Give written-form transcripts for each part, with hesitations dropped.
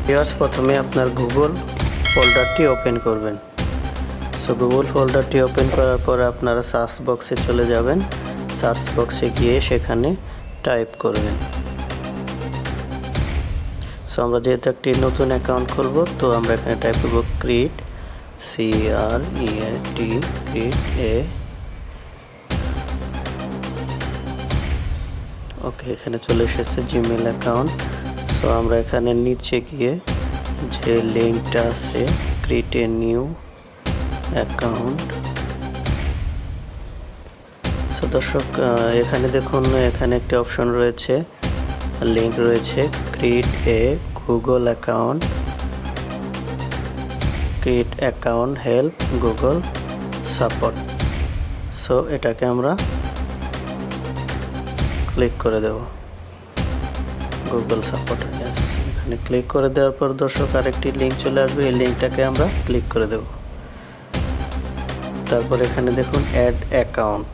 Viewers, প্রথমে আপনার Google ফোল্ডারটি open করবেন। সো গুগল ফোল্ডারটি ওপেন করার পর আপনারা সার্চ বক্সে চলে যাবেন। সার্চ বক্সে গিয়ে সেখানে টাইপ করবেন। সো আমরা যেহেতু একটি নতুন অ্যাকাউন্ট খুলব, তো আমরা এখানে টাইপ করব ক্রিয়েট, CREAT, ক্রিয়েট ওকে, এখানে চলে এসেছে জিমেল অ্যাকাউন্ট। সো আমরা এখানে নিচে গিয়ে যে লিঙ্কটা আছে create a new account. So দর্শক, এখানে দেখুন, এখানে একটি অপশন রয়েছে, লিঙ্ক রয়েছে create a Google account, create account help Google support. So এটাকে আমরা ক্লিক করে দেব, গুগল সাপোর্ট। এখানে ক্লিক করে দেওয়ার পর দর্শক আরেকটি লিঙ্ক চলে আসবে, এই লিঙ্কটাকে আমরা ক্লিক করে দেব। তারপর এখানে দেখুন অ্যাড অ্যাকাউন্ট,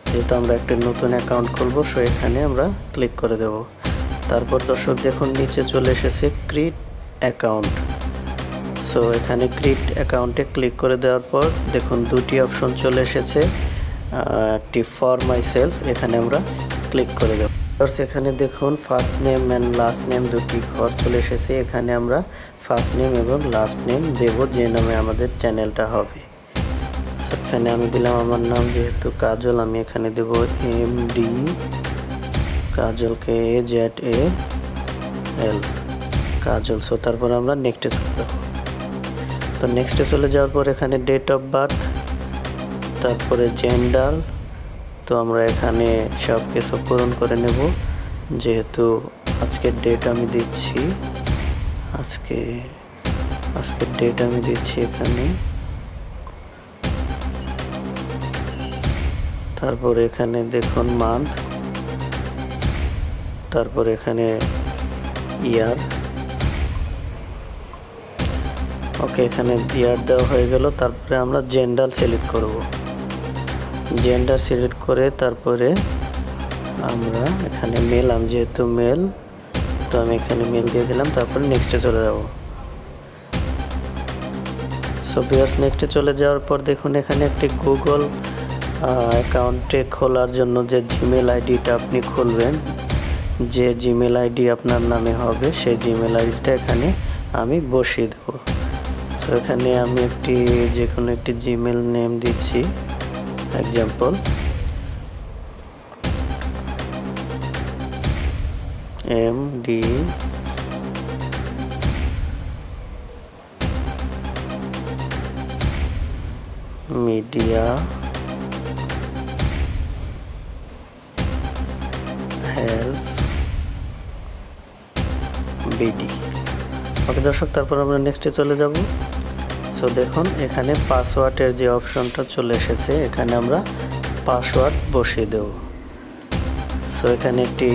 যেহেতু আমরা একটা নতুন অ্যাকাউন্ট খুলবো, সো এখানে আমরা ক্লিক করে দেব। তারপর দর্শক দেখুন নিচে চলে এসেছে ক্রিয়েট অ্যাকাউন্ট। সো এখানে ক্রিয়েট অ্যাকাউন্টে ক্লিক করে দেওয়ার পর দেখুন দুটি অপশন চলে এসেছে, একটি ফর মাই সেলফ, এখানে আমরা ক্লিক করে দেব। এখানে দেখুন first name and last name দুটি ঘর চলে এসেছে। এখানে আমরা ফার্স্ট নেম এবং লাস্ট নেম দেব, যে নামে আমাদের চ্যানেলটা হবে। এখানে আমি দিলাম আমার নাম, যেহেতু কাজল, আমি এখানে দেব MD কাজলকে AZAL কাজল। সো তারপর আমরা নেক্সটে চলে যাব। তো নেক্সটে চলে যাওয়ার পর এখানে ডেট অফ বার্থ, তারপরে জেন্ডার, তো আমরা এখানে সব কিছু পূরণ করে নেব। যেহেতু আজকের ডেট আমি দিচ্ছি, আজকের ডেট আমি দিচ্ছি এখানে। তারপর এখানে দেখুন মান্থ, তারপর এখানে ইয়ার। ওকে, এখানে ইয়ার দেওয়া হয়ে গেল। তারপরে আমরা জেন্ডার সিলেক্ট করব। জেন্ডার সিলেক্ট করে তারপরে আমরা এখানে মেল, আমি যেহেতু মেল, তো আমি এখানে মেল দিয়ে দিলাম। তারপরে নেক্সটে চলে যাব। সো ভিউয়ার্স, নেক্সটে চলে যাওয়ার পর দেখুন এখানে একটি গুগল অ্যাকাউন্টে খোলার জন্য যে জিমেল আইডিটা আপনি খুলবেন, যে জিমেল আইডি আপনার নামে হবে, সেই জিমেল আইডিটা এখানে আমি বসিয়ে দেব। সো এখানে আমি যে কোনো একটি জিমেল নেম দিচ্ছি, example MD media help BD। ওকে দর্শক, তারপর আমরা নেক্সটে চলে যাব। সো দেখুন এখানে পাসওয়ার্ডের যে অপশনটা চলে এসেছে, এখানে আমরা পাসওয়ার্ড বসিয়ে দেব। সো এখানে একটি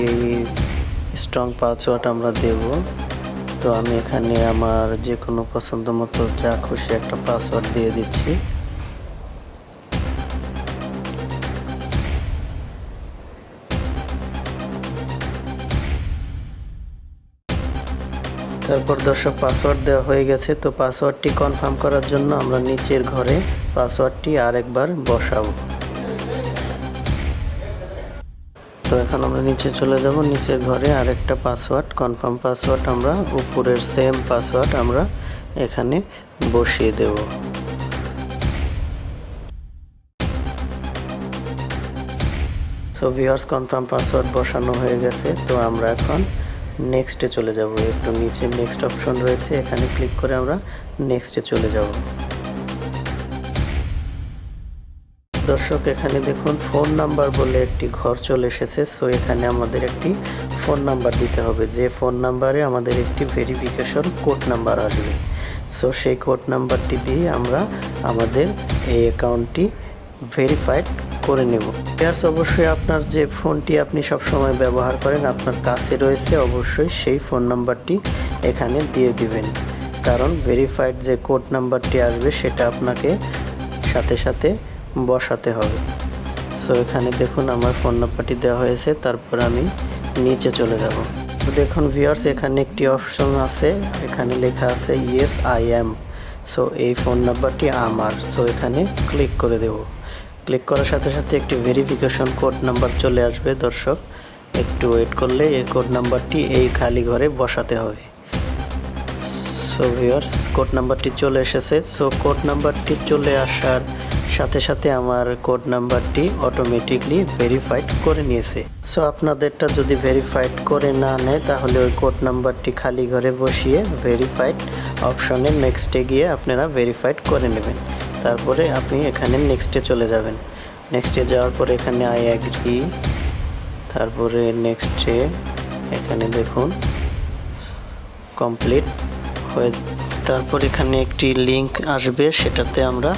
স্ট্রং পাসওয়ার্ড আমরা দেব। তো আমি এখানে আমার যে কোনো পছন্দ মতো যা খুশি একটা পাসওয়ার্ড দিয়ে দিচ্ছি। তারপর দর্শক পাসওয়ার্ড দেওয়া হয়ে গেছে। তো পাসওয়ার্ডটি কনফার্ম করার জন্য আমরা নিচের ঘরে পাসওয়ার্ডটি আরেকবার বসাবো। তো এখন আমরা নিচে চলে যাব, নিচের ঘরে আরেকটা পাসওয়ার্ড, কনফার্ম পাসওয়ার্ড আমরা উপরের সেম পাসওয়ার্ড আমরা এখানে বসিয়ে দেব। সো ভিউয়ার্স, কনফার্ম পাসওয়ার্ড বসানো হয়ে গেছে। তো আমরা এখন নেক্সটে চলে যাব। একটু নিচে নেক্সট অপশন রয়েছে, এখানে ক্লিক করে আমরা নেক্সটে চলে যাব। দর্শক এখানে দেখুন ফোন নাম্বার বলে একটি ঘর চলে এসেছে। সো এখানে আমাদের একটি ফোন নাম্বার দিতে হবে, যে ফোন নাম্বারে আমাদের একটি ভেরিফিকেশন কোড নাম্বার আসবে। সো সেই কোড নাম্বারটি দিয়ে আমরা আমাদের এই অ্যাকাউন্টটি ভেরিফাইড করে নেব। অবশ্যই আপনার যে ফোনটি আপনি সবসময় ব্যবহার করেন, আপনার কাছে রয়েছে, অবশ্যই সেই ফোন নাম্বারটি এখানে দিয়ে দিবেন, কারণ ভেরিফাইড যে কোড নাম্বারটি আসবে সেটা আপনাকে সাথে সাথে বসাতে হবে। সো এখানে দেখুন আমার ফোন নাম্বারটি দেওয়া হয়েছে। তারপর আমি নিচে চলে যাব। তো দেখুন ভিউয়ার্স, এখানে একটি অপশন আছে, এখানে লেখা আছে ইয়েস আই অ্যাম। সো এই ফোন নাম্বারটি আমার। সো এখানে ক্লিক করে দেব। ক্লিক করার সাথে সাথে একটি ভেরিফিকেশন কোড নাম্বার চলে আসবে। দর্শক একটু ওয়েট করলে এই কোড নাম্বারটি এই খালি ঘরে বসাতে হবে। সো ভিউয়ার্স, কোড নাম্বারটি চলে এসেছে। সো কোড নাম্বারটি চলে আসার সাথে সাথে আমার কোড নাম্বারটি অটোমেটিকলি ভেরিফাইড করে নিয়েছে। সো আপনাদেরটা যদি ভেরিফাইড করে না নেয় তাহলে ওই কোড নাম্বারটি খালি ঘরে বসিয়ে ভেরিফাইড অপশনে নেক্সটে গিয়ে আপনারা ভেরিফাইড করে নেবেন। তারপরে আপনি এখানে নেক্সটে চলে যাবেন। নেক্সটে যাওয়ার পরে এখানে আই অ্যাগ্রি, তারপরে নেক্সটে এখানে দেখুন কমপ্লিট হয়ে, তারপর এখানে একটি লিংক আসবে, সেটাতে আমরা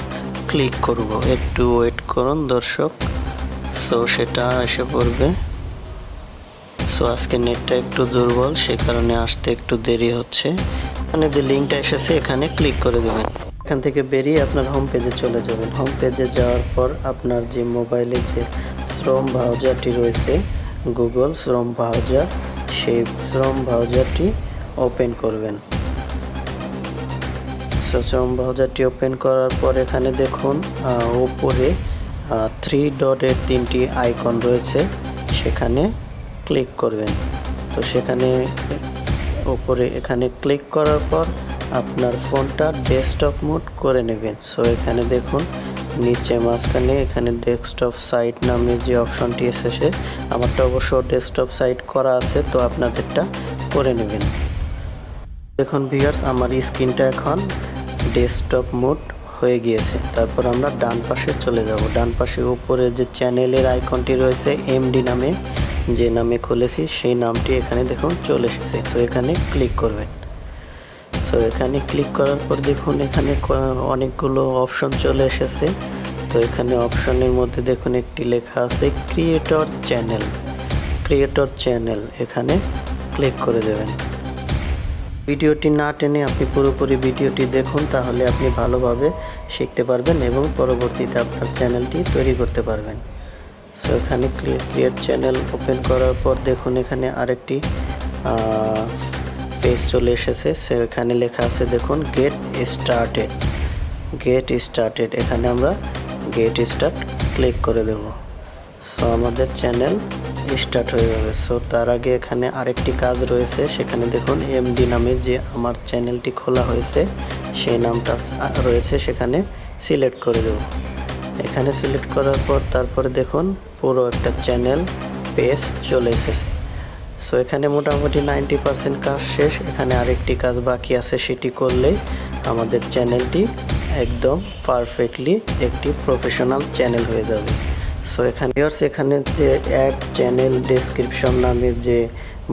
ক্লিক করব। একটু ওয়েট করুন দর্শক। সো সেটা এসে পড়বে। সো আজকে নেটটা একটু দুর্বল, সে কারণে আসতে একটু দেরি হচ্ছে। এখানে যে লিঙ্কটা এসেছে এখানে ক্লিক করে দেবেন। এখান থেকে বেরিয়ে আপনার হোম পেজে চলে যাবেন। হোম পেজে যাওয়ার পর আপনার যে মোবাইলে যে শ্রম ব্রাউজারটি রয়েছে, গুগল শ্রম ব্রাউজার, সেই শ্রম ব্রাউজারটি ওপেন করবেন। শ্রম ব্রাউজারটি ওপেন করার পর এখানে দেখুন উপরে 3 ডটের 3টি আইকন রয়েছে, সেখানে ক্লিক করবেন। তো সেখানে উপরে এখানে ক্লিক করার পর আপনার ফোনটা ডেস্কটপ মোড করে নেবেন। সো এখানে দেখুন নিচে মাঝখানে এখানে ডেস্কটপ সাইট নামে যে অপশনটি এসেছে, আমারটা অবশ্য ডেস্কটপ সাইট করা আছে, তো আপনাদেরটা করে নেবেন। দেখুন ভিউয়ার্স, আমার স্ক্রিনটা এখন ডেস্কটপ মোড হয়ে গিয়েছে। তারপর আমরা ডান পাশে চলে যাব। ডান পাশে উপরে যে চ্যানেলের আইকনটি রয়েছে, এমডি নামে যে নামে খুলেছি সেই নামটি এখানে দেখুন চলে এসেছে। তো এখানে ক্লিক করবেন। সো এখানে ক্লিক করার পর দেখুন এখানে অনেকগুলো অপশন চলে এসেছে। তো এখানে অপশনের মধ্যে দেখুন একটি লেখা আছে ক্রিয়েটর চ্যানেল। ক্রিয়েটর চ্যানেল এখানে ক্লিক করে দেবেন। ভিডিওটি না টেনে আপনি পুরোপুরি ভিডিওটি দেখুন, তাহলে আপনি ভালোভাবে শিখতে পারবেন এবং পরবর্তীতে আপনার চ্যানেলটি তৈরি করতে পারবেন। সো এখানে ক্রিয়েট চ্যানেল ওপেন করার পর দেখুন এখানে আরেকটি পেজ চলে এসেছে। সো এখানে লেখা আছে দেখুন গেট স্টার্টেড। গেট স্টার্টেড এখানে আমরা গেট স্টার্ট ক্লিক করে দেব। সো আমাদের চ্যানেল স্টার্ট হয়ে যাবে। সো তার আগে এখানে আরেকটি কাজ রয়েছে, সেখানে দেখুন এমডি নামে যে আমার চ্যানেলটি খোলা হয়েছে সেই নামটা রয়েছে, সেখানে সিলেক্ট করে দেব। এখানে সিলেক্ট করার পর তারপরে দেখুন পুরো একটা চ্যানেল পেজ চলে এসেছে। সো এখানে মোটামুটি 90% কাজ শেষ। এখানে আরেকটি কাজ বাকি আছে, সেটি করলেই আমাদের চ্যানেলটি একদম পারফেক্টলি একটি প্রফেশনাল চ্যানেল হয়ে যাবে। সো এখানে যে অ্যাড চ্যানেল ডেসক্রিপশন নামের যে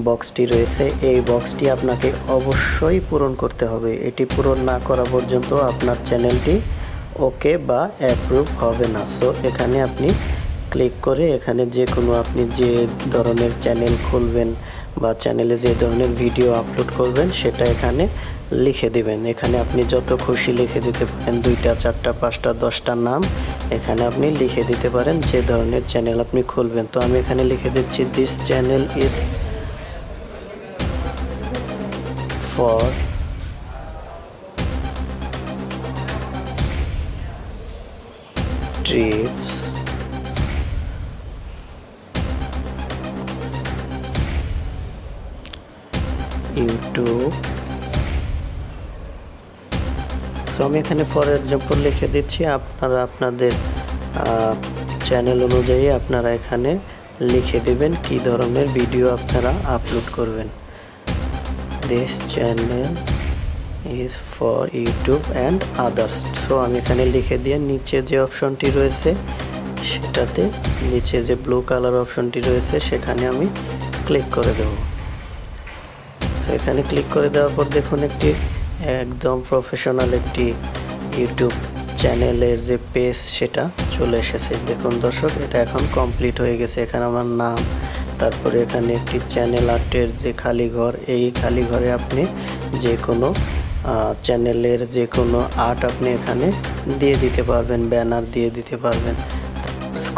বক্সটি রয়েছে, এই বক্সটি আপনাকে অবশ্যই পূরণ করতে হবে। এটি পূরণ না করা পর্যন্ত আপনার চ্যানেলটি ওকে বা অ্যাপ্রুভ হবে না। সো এখানে আপনি ক্লিক করে এখানে যে কোনো আপনি যে ধরনের চ্যানেল খুলবেন বা চ্যানেলে যে ধরনের ভিডিও আপলোড করবেন সেটা এখানে লিখে দিবেন। এখানে আপনি যত খুশি লিখে দিতে পারেন, 2টা 4টা 5টা 10টা নাম এখানে আপনি লিখে দিতে পারেন যে ধরনের চ্যানেল আপনি খুলবেন। তো আমি এখানে লিখে দিচ্ছি this channel is for TRIPS YouTube. So আমি এখানে ফর এক্সাম্পল লিখে দিচ্ছি, আপনারা আপনাদের চ্যানেল অনুযায়ী আপনারা এখানে লিখে দেবেন কি ধরনের ভিডিও আপনারা আপলোড করবেন। This channel is for YouTube and others. So আমি এখানে লিখে দিয়ে নিচে যে অপশনটি রয়েছে সেটাতে, নিচে যে ব্লু কালার অপশনটি রয়েছে সেখানে আমি ক্লিক করে দেব। সো এখানে ক্লিক করে দেওয়ার পর দেখুন একটি একদম প্রফেশনাল একটি ইউটিউব চ্যানেলের যে পেজ সেটা চলে এসেছে। দেখুন দর্শক, এটা এখন কমপ্লিট হয়ে গেছে। এখানে আমার নাম, তারপরে এখানে একটি চ্যানেল আর্টের যে খালি ঘর, এই খালি ঘরে আপনি যে কোনো চ্যানেলের যে কোনো আর্ট আপনি এখানে দিয়ে দিতে পারবেন, ব্যানার দিয়ে দিতে পারবেন।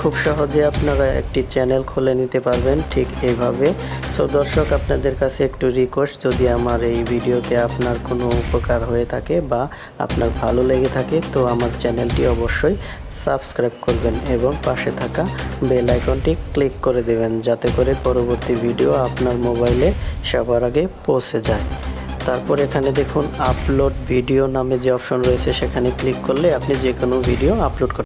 খুব সহজে আপনারা একটি চ্যানেল খুলে নিতে পারবেন ঠিক এইভাবে। সো দর্শক, আপনাদের কাছে একটু রিকোয়েস্ট, যদি আমার এই ভিডিওতে আপনার কোনো উপকার হয়ে থাকে বা আপনার ভালো লেগে থাকে তো আমার চ্যানেলটি অবশ্যই সাবস্ক্রাইব করবেন এবং পাশে থাকা বেল আইকনটি ক্লিক করে দেবেন, যাতে করে পরবর্তী ভিডিও আপনার মোবাইলে সবার আগে পৌঁছে যায়। তারপর এখানে দেখুন আপলোড ভিডিও নামে যে অপশন রয়েছে, সেখানে ক্লিক করলে আপনি যে কোনো ভিডিও আপলোড করতে